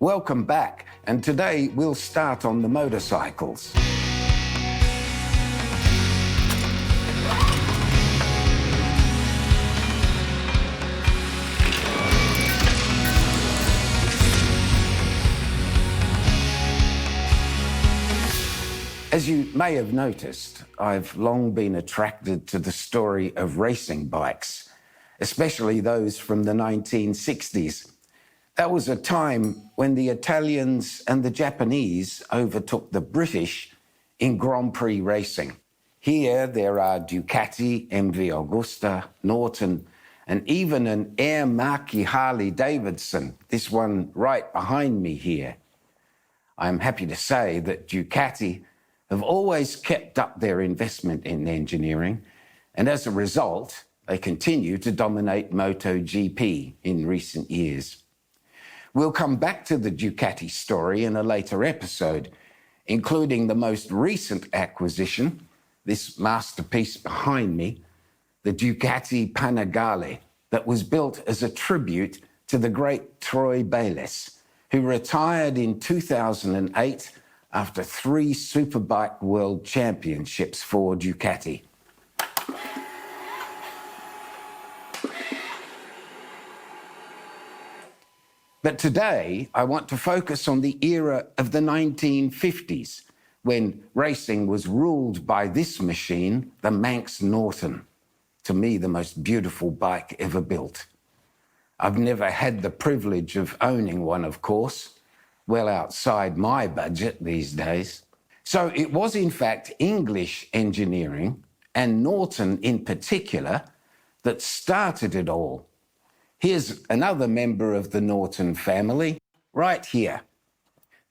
Welcome back, and today we'll start on the motorcycles. As you may have noticed, I've long been attracted to the story of racing bikes, especially those from the 1960s. That was a time when the Italians and the Japanese overtook the British in Grand Prix racing. Here there are Ducati, MV Agusta, Norton, and even an Air Marquis Harley-Davidson, this one right behind me here. I'm happy to say that Ducati have always kept up their investment in engineering, and as a result, they continue to dominate MotoGP in recent years. We'll come back to the Ducati story in a later episode, including the most recent acquisition, this masterpiece behind me, the Ducati Panigale, that was built as a tribute to the great Troy Bayliss, who retired in 2008 after 3 Superbike World Championships for Ducati. But today, I want to focus on the era of the 1950s, when racing was ruled by this machine, the Manx Norton, to me the most beautiful bike ever built. I've never had the privilege of owning one, of course, well outside my budget these days. So it was in fact English engineering, and Norton in particular, that started it all. Here's another member of the Norton family, right here.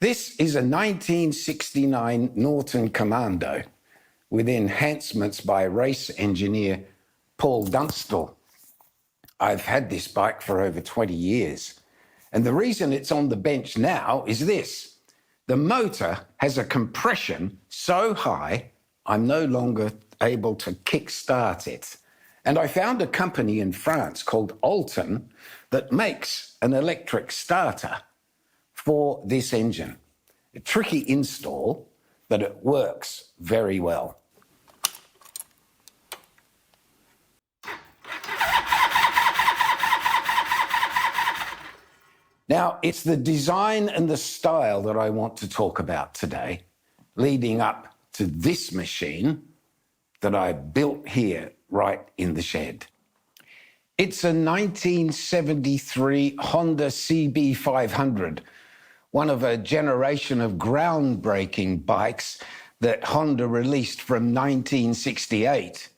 This is a 1969 Norton Commando with enhancements by race engineer Paul Dunstall. I've had this bike for over 20 years. And the reason it's on the bench now is this. The motor has a compression so high, I'm no longer able to kick-start it. And I found a company in France called Alton that makes an electric starter for this engine. A tricky install, but it works very well. Now, it's the design and the style that I want to talk about today, leading up to this machine that I built here right in the shed. It's a 1973 Honda CB500, one of a generation of groundbreaking bikes that Honda released from 1968,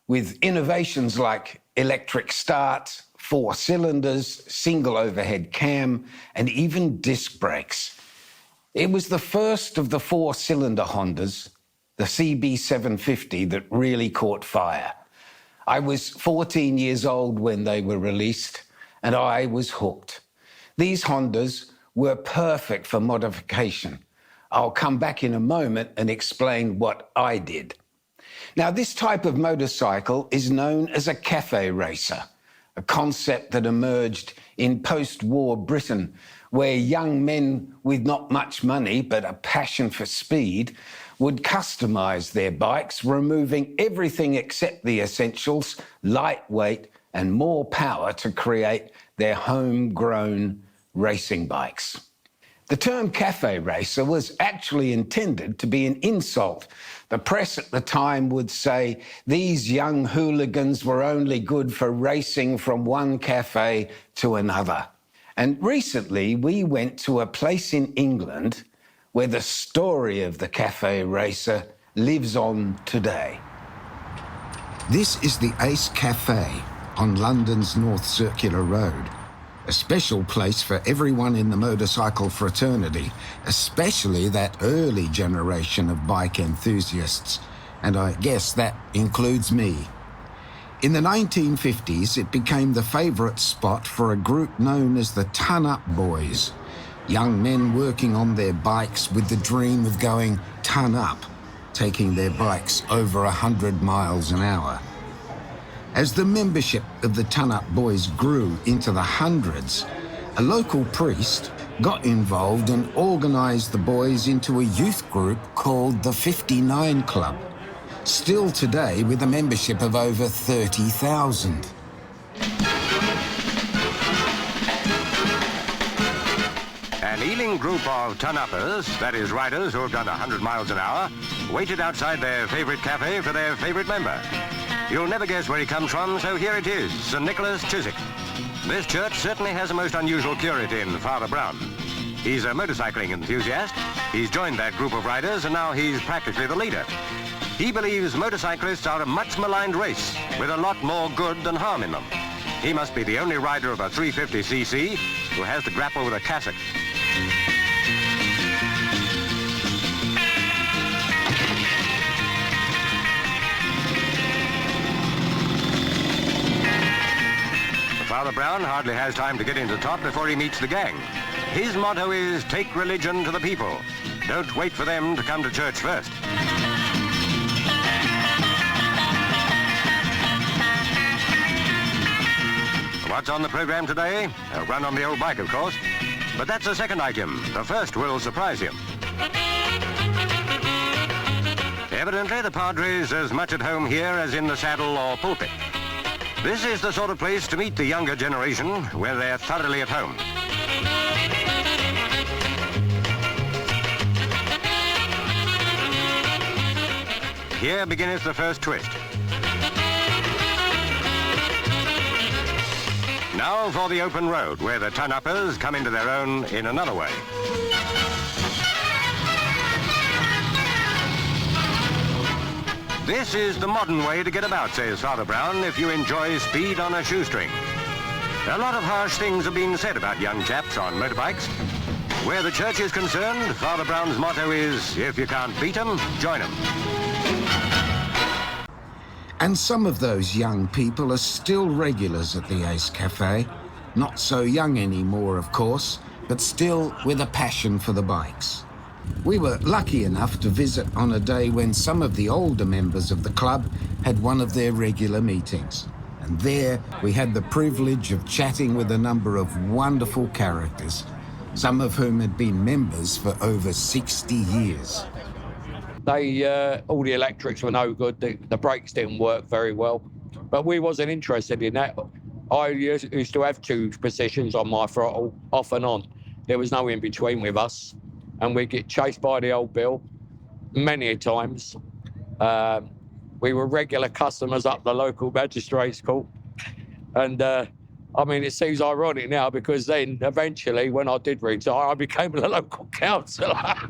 with innovations like electric start, 4 cylinders, single overhead cam, and even disc brakes. It was the first of the 4-cylinder Hondas, the CB750, that really caught fire. I was 14 years old when they were released, and I was hooked. These Hondas were perfect for modification. I'll come back in a moment and explain what I did. Now, this type of motorcycle is known as a café racer, a concept that emerged in post-war Britain, where young men with not much money but a passion for speed would customise their bikes, removing everything except the essentials, lightweight and more power, to create their homegrown racing bikes. The term café racer was actually intended to be an insult. The press at the time would say these young hooligans were only good for racing from one cafe to another. And recently we went to a place in England where the story of the café racer lives on today. This is the Ace Café on London's North Circular Road. A special place for everyone in the motorcycle fraternity, especially that early generation of bike enthusiasts, and I guess that includes me. In the 1950s, it became the favourite spot for a group known as the Ton-Up Boys, young men working on their bikes with the dream of going ton-up, taking their bikes over 100 miles an hour. As the membership of the Ton-Up Boys grew into the hundreds, A local priest got involved and organised the boys into a youth group called the 59 Club, still today with a membership of over 30,000. An Ealing group of ton-uppers, that is riders who have done 100 miles an hour, waited outside their favourite cafe for their favourite member. You'll never guess where he comes from, so here it is, St Nicholas, Chiswick. This church certainly has a most unusual curate in Father Brown. He's a motorcycling enthusiast. He's joined that group of riders, and now he's practically the leader. He believes motorcyclists are a much maligned race with a lot more good than harm in them. He must be the only rider of a 350cc who has to grapple with a cassock. Father Brown hardly has time to get into top before he meets the gang. His motto is, take religion to the people. Don't wait for them to come to church first. What's on the program today? A run on the old bike, of course. But that's the second item. The first will surprise you. Evidently, the Padre's as much at home here as in the saddle or pulpit. This is the sort of place to meet the younger generation where they're thoroughly at home. Here begins the first twist. Now for the open road, where the ton-uppers come into their own in another way. This is the modern way to get about, says Father Brown, if you enjoy speed on a shoestring. A lot of harsh things have been said about young chaps on motorbikes. Where the church is concerned, Father Brown's motto is, if you can't beat 'em, join 'em. And some of those young people are still regulars at the Ace Café. Not so young anymore, of course, but still with a passion for the bikes. We were lucky enough to visit on a day when some of the older members of the club had one of their regular meetings. And there we had the privilege of chatting with a number of wonderful characters, some of whom had been members for over 60 years. All the electrics were no good, the brakes didn't work very well, but we wasn't interested in that. I used to have two positions on my throttle, off and on. There was no in between with us, and we'd get chased by the old Bill many a times. We were regular customers up the local magistrates court, and I mean, it seems ironic now because then eventually when I did retire, I became the local councillor. I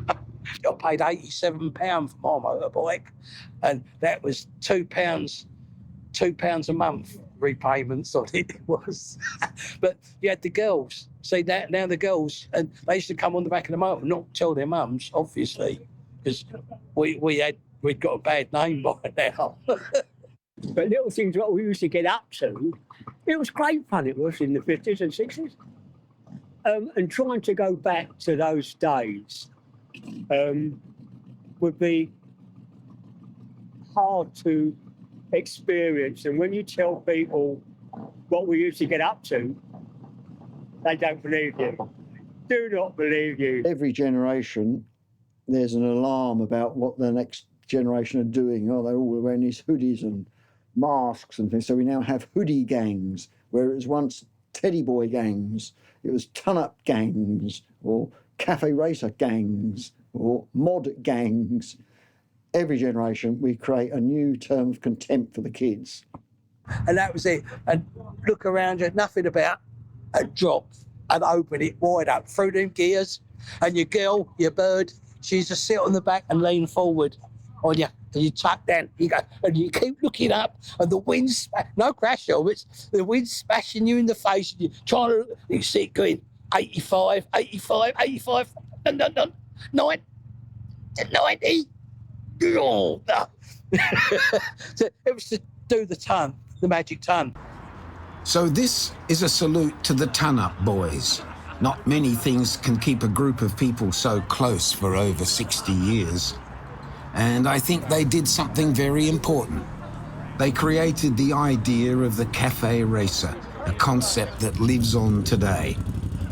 paid £87 for my motorbike, and that was £2 a month repayments on it was. But you had the girls. See that now the girls, and they used to come on the back of the motor, not tell their mums, obviously, because we'd got a bad name by now. But little things what we used to get up to, it was great fun. It was in the 50s and 60s, and trying to go back to those days would be hard to experience. And when you tell people what we used to get up to, they don't believe you. Do not believe you. Every generation, there's an alarm about what the next generation are doing. Oh, they're all wearing these hoodies and masks and things. So we now have hoodie gangs, where it was once teddy boy gangs, it was ton-up gangs, or cafe racer gangs, or mod gangs. Every generation, we create a new term of contempt for the kids. And that was it. And look around you, nothing about a drop, and open it wide up through them gears. And your girl, your bird, she used to sit on the back and lean forward on you. And you tuck down, you go, and you keep looking up, and the wind's, no crash helmets, the wind's smashing you in the face, and you're trying to, you see it going 85, 85, 85, no, 90. Oh, no. So it was to do the ton, the magic ton. So this is a salute to the ton-up boys. Not many things can keep a group of people so close for over 60 years. And I think they did something very important. They created the idea of the cafe racer, a concept that lives on today.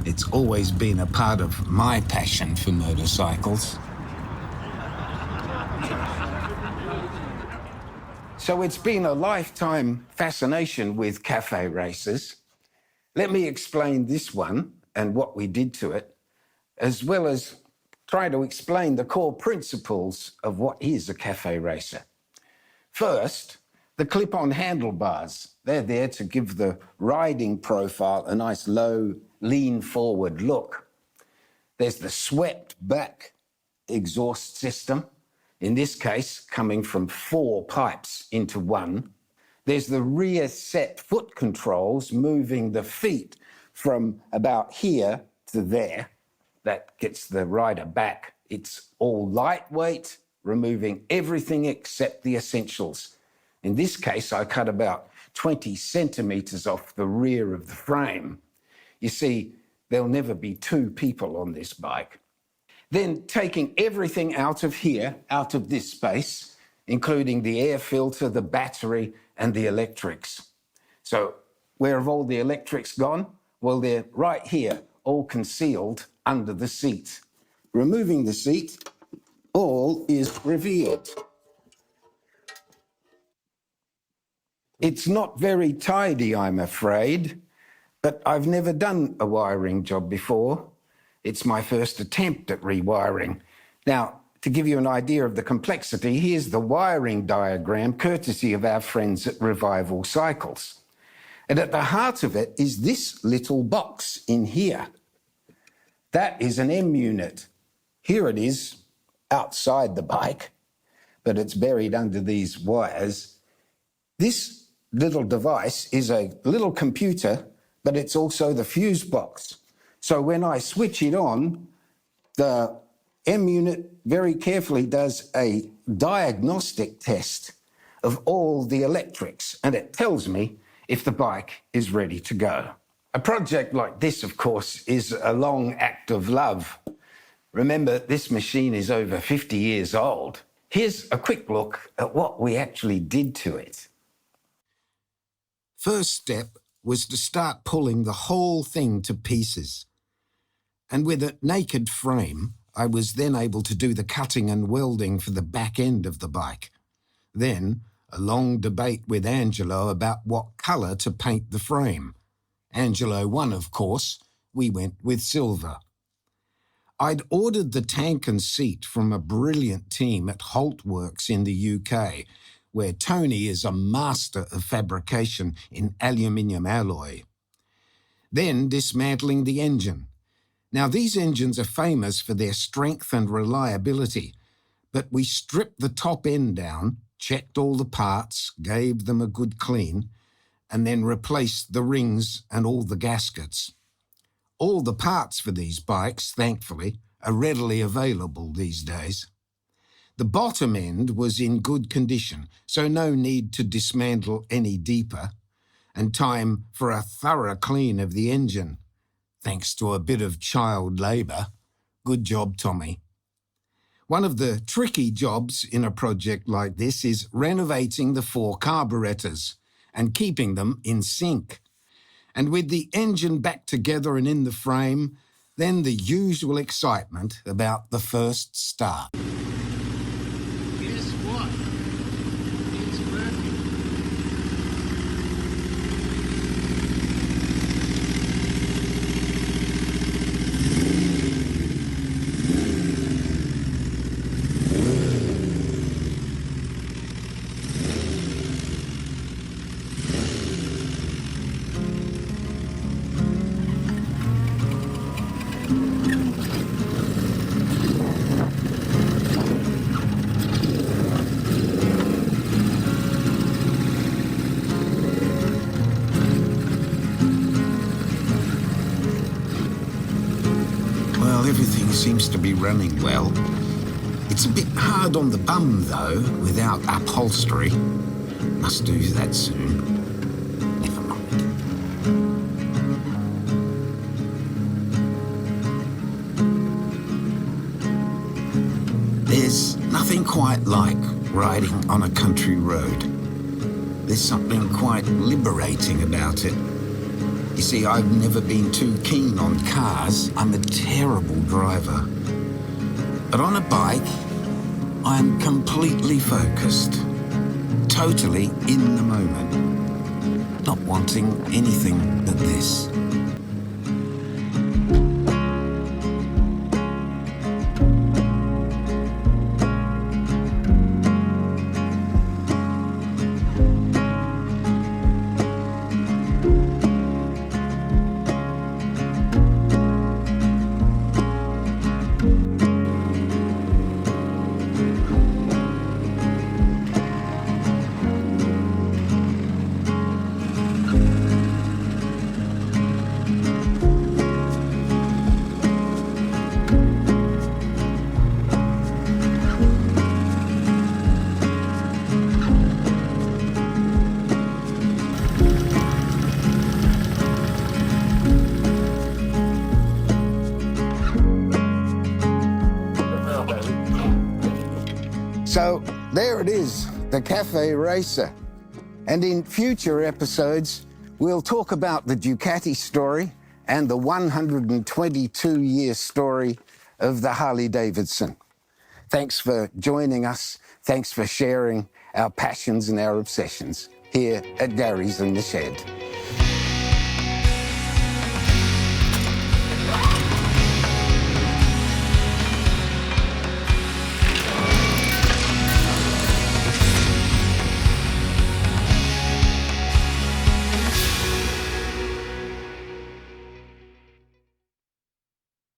It's always been a part of my passion for motorcycles. So it's been a lifetime fascination with cafe races. Let me explain this one and what we did to it, as well as try to explain the core principles of what is a cafe racer. First, the clip-on handlebars. They're there to give the riding profile a nice low, lean-forward look. There's the swept-back exhaust system, in this case coming from 4 pipes into one. There's the rear set foot controls moving the feet from about here to there. That gets the rider back. It's all lightweight, removing everything except the essentials. In this case, I cut about 20 centimetres off the rear of the frame. You see, there'll never be 2 people on this bike. Then taking everything out of here, out of this space, including the air filter, the battery, and the electrics. So where have all the electrics gone? Well, they're right here, all concealed under the seat. Removing the seat, all is revealed. It's not very tidy, I'm afraid, but I've never done a wiring job before. It's my first attempt at rewiring. Now, to give you an idea of the complexity, here's the wiring diagram, courtesy of our friends at Revival Cycles. And at the heart of it is this little box in here. That is an M unit. Here it is outside the bike, but it's buried under these wires. This little device is a little computer, but it's also the fuse box. So when I switch it on, the M unit very carefully does a diagnostic test of all the electrics, and it tells me if the bike is ready to go. A project like this, of course, is a long act of love. Remember, this machine is over 50 years old. Here's a quick look at what we actually did to it. First step was to start pulling the whole thing to pieces. And with a naked frame, I was then able to do the cutting and welding for the back end of the bike. Then, a long debate with Angelo about what colour to paint the frame. Angelo won, of course. We went with silver. I'd ordered the tank and seat from a brilliant team at Holt Works in the UK, where Tony is a master of fabrication in aluminium alloy. Then dismantling the engine. Now, these engines are famous for their strength and reliability, but we stripped the top end down, checked all the parts, gave them a good clean, and then replaced the rings and all the gaskets. All the parts for these bikes, thankfully, are readily available these days. The bottom end was in good condition, so no need to dismantle any deeper, and time for a thorough clean of the engine. Thanks to a bit of child labour. Good job, Tommy. One of the tricky jobs in a project like this is renovating the 4 carburetors and keeping them in sync. And with the engine back together and in the frame, then the usual excitement about the first start. Guess what? It's working. Well, everything seems to be running well. It's a bit hard on the bum, though, without upholstery. Must do that soon. Never mind. There's nothing quite like riding on a country road. There's something quite liberating about it. You You see, I've never been too keen on cars. I'm a terrible driver. But on a bike, I'm completely focused, totally in the moment, not wanting anything but this. So there it is, the Cafe Racer. And in future episodes, we'll talk about the Ducati story and the 122-year story of the Harley-Davidson. Thanks for joining us. Thanks for sharing our passions and our obsessions here at Gary's in the Shed.